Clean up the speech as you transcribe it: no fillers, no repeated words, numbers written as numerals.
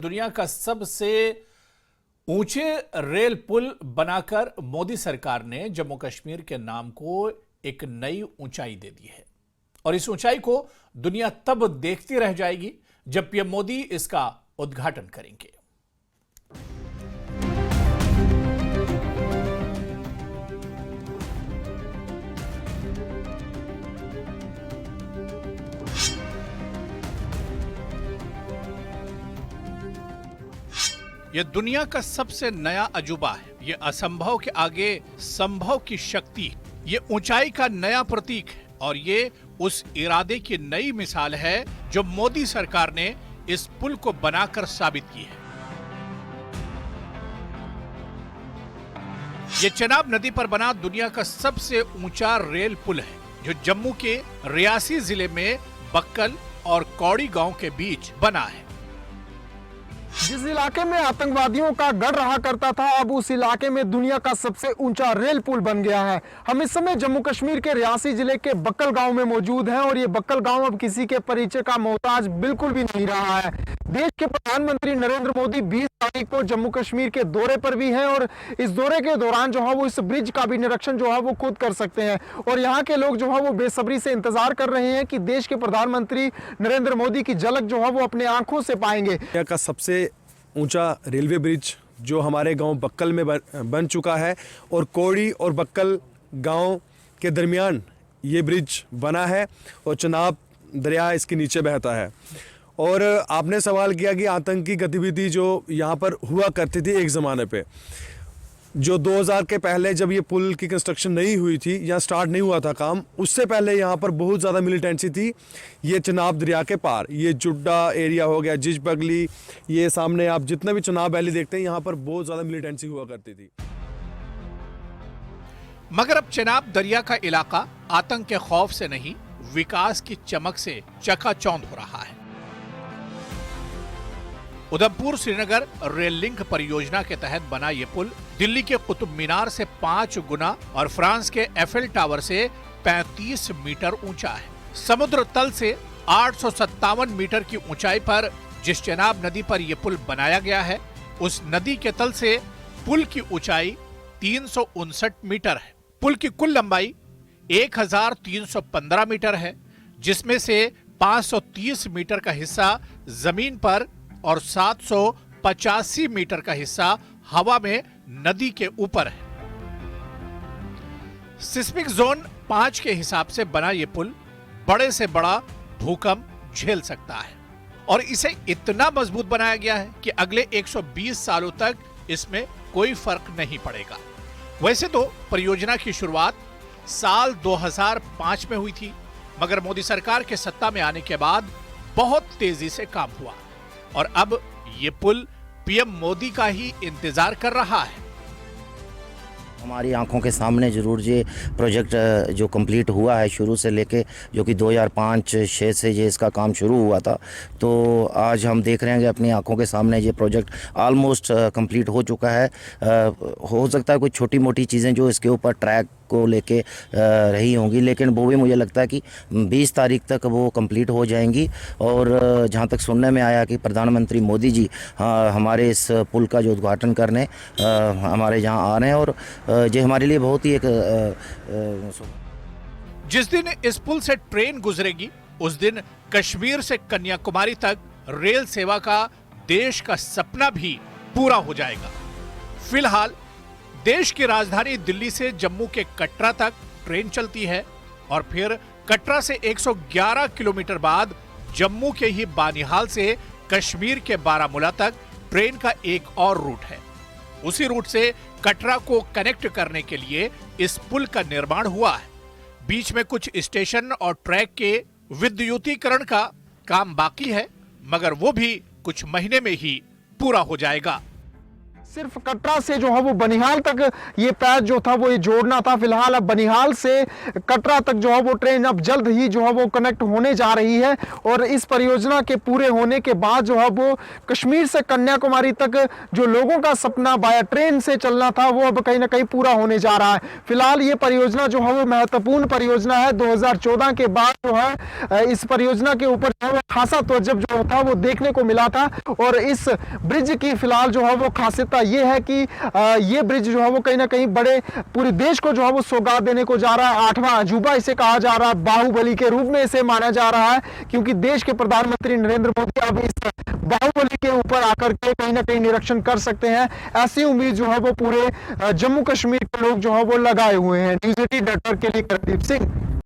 दुनिया का सबसे ऊंचे रेल पुल बनाकर मोदी सरकार ने जम्मू कश्मीर के नाम को एक नई ऊंचाई दे दी है और इस ऊंचाई को दुनिया तब देखती रह जाएगी जब पीएम मोदी इसका उद्घाटन करेंगे। यह दुनिया का सबसे नया अजूबा है। यह असंभव के आगे संभव की शक्ति, ये ऊंचाई का नया प्रतीक है और ये उस इरादे की नई मिसाल है जो मोदी सरकार ने इस पुल को बनाकर साबित की है। ये चेनाब नदी पर बना दुनिया का सबसे ऊंचा रेल पुल है जो जम्मू के रियासी जिले में बक्कल और कौड़ी गांव के बीच बना है। जिस इलाके में आतंकवादियों का गढ़ रहा करता था, अब उस इलाके में दुनिया का सबसे ऊंचा रेल पुल बन गया है। हम इस समय जम्मू कश्मीर के रियासी जिले के बक्कल गांव में मौजूद हैं और ये बक्कल गांव अब किसी के परिचय का मोहताज बिल्कुल भी नहीं रहा है। देश के प्रधानमंत्री नरेंद्र मोदी 20 तारीख को जम्मू कश्मीर के दौरे पर भी हैं और इस दौरे के दौरान जो है वो इस ब्रिज का भी निरीक्षण जो है वो खुद कर सकते हैं और यहाँ के लोग जो है वो बेसब्री से इंतजार कर रहे हैं कि देश के प्रधानमंत्री नरेंद्र मोदी की झलक जो है वो अपने आंखों से पाएंगे। दुनिया का सबसे ऊंचा रेलवे ब्रिज जो हमारे गांव बक्कल में बन चुका है और कौड़ी और बक्कल गांव के दरमियान ये ब्रिज बना है और चेनाब दरिया इसके नीचे बहता है। और आपने सवाल किया कि आतंकी गतिविधि जो यहाँ पर हुआ करती थी एक ज़माने पे, जो 2000 के पहले जब ये पुल की कंस्ट्रक्शन नहीं हुई थी, यहाँ स्टार्ट नहीं हुआ था काम, उससे पहले यहाँ पर बहुत ज़्यादा मिलिटेंसी थी। ये चेनाब दरिया के पार, ये जुड्डा एरिया हो गया, जिज बगली, ये सामने आप जितना भी चेनाब वैली देखते हैं, यहाँ पर बहुत ज़्यादा मिलिटेंसी हुआ करती थी। मगर अब चेनाब दरिया का इलाका आतंक के खौफ से नहीं, विकास की चमक से चकाचौंध हो रहा है। उधमपुर श्रीनगर रेल लिंक परियोजना के तहत बना ये पुल दिल्ली के कुतुब मीनार से 5 गुना और फ्रांस के एफेल टावर से 35 मीटर ऊंचा है। समुद्र तल से 857 मीटर की ऊंचाई पर जिस चेनाब नदी पर यह पुल बनाया गया है, उस नदी के तल से पुल की ऊंचाई 359 मीटर है। पुल की कुल लंबाई 1315 मीटर है, जिसमें से 530 मीटर का हिस्सा जमीन पर और 785 मीटर का हिस्सा हवा में नदी के ऊपर है। सिस्मिक जोन 5 के हिसाब से बना यह पुल बड़े से बड़ा भूकंप झेल सकता है और इसे इतना मजबूत बनाया गया है कि अगले 120 सालों तक इसमें कोई फर्क नहीं पड़ेगा। वैसे तो परियोजना की शुरुआत साल 2005 में हुई थी, मगर मोदी सरकार के सत्ता में आने के बाद बहुत तेजी से काम हुआ और अब ये पुल पीएम मोदी का ही इंतजार कर रहा है। हमारी आंखों के सामने जरूर ये प्रोजेक्ट जो कंप्लीट हुआ है शुरू से लेके, जो कि 2005-06 से ये इसका काम शुरू हुआ था, तो आज हम देख रहे हैं कि अपनी आंखों के सामने ये प्रोजेक्ट ऑलमोस्ट कंप्लीट हो चुका है। हो सकता है कुछ छोटी मोटी चीज़ें जो इसके ऊपर ट्रैक को लेके रही होंगी, लेकिन वो भी मुझे लगता है कि 20 तारीख तक वो कंप्लीट हो जाएंगी। और जहाँ तक सुनने में आया कि प्रधानमंत्री मोदी जी हमारे इस पुल का जो उद्घाटन करने हमारे यहाँ आ रहे हैं और ये हमारे लिए बहुत ही एक जिस दिन इस पुल से ट्रेन गुजरेगी, उस दिन कश्मीर से कन्याकुमारी तक रेल सेवा का देश का सपना भी पूरा हो जाएगा। फिलहाल देश की राजधानी दिल्ली से जम्मू के कटरा तक ट्रेन चलती है और फिर कटरा से 111 किलोमीटर बाद जम्मू के ही बानिहाल से कश्मीर के बारामूला तक ट्रेन का एक और रूट है। उसी रूट से कटरा को कनेक्ट करने के लिए इस पुल का निर्माण हुआ है। बीच में कुछ स्टेशन और ट्रैक के विद्युतीकरण का काम बाकी है, मगर वो भी कुछ महीने में ही पूरा हो जाएगा। सिर्फ कटरा से जो है वो बनिहाल तक ये पैच जो था वो ये जोड़ना था। फिलहाल अब बनिहाल से कटरा तक जो है वो ट्रेन अब जल्द ही जो है वो कनेक्ट होने जा रही है और इस परियोजना के पूरे होने के बाद जो है वो कश्मीर से कन्याकुमारी तक जो लोगों का सपना बाय ट्रेन से चलना था वो अब कहीं ना कहीं पूरा होने जा रहा है। फिलहाल ये परियोजना जो है वो महत्वपूर्ण परियोजना है। 2014 के बाद जो है इस परियोजना के ऊपर जो है वो खासा तवज्जो जो था वो देखने को मिला था और इस ब्रिज की फिलहाल जो है वो खासियत ये है कि ये ब्रिज जो है वो कहीं ना कहीं बड़े पूरे देश को जो है वो सौगात देने को जा रहा है। 8वां अजूबा इसे कहा जा रहा है, बाहुबली के रूप में इसे माना जा रहा है क्योंकि देश के प्रधानमंत्री नरेंद्र मोदी अब इस बाहुबली के ऊपर आकर के कहीं ना कहीं निरीक्षण कर सकते हैं। ऐसी उम्मीद जो है वो पूरे जम्मू कश्मीर के लोग जो है वो लगाए हुए हैं। न्यूज़ 18 नेटवर्क के लिए करदीप सिंह।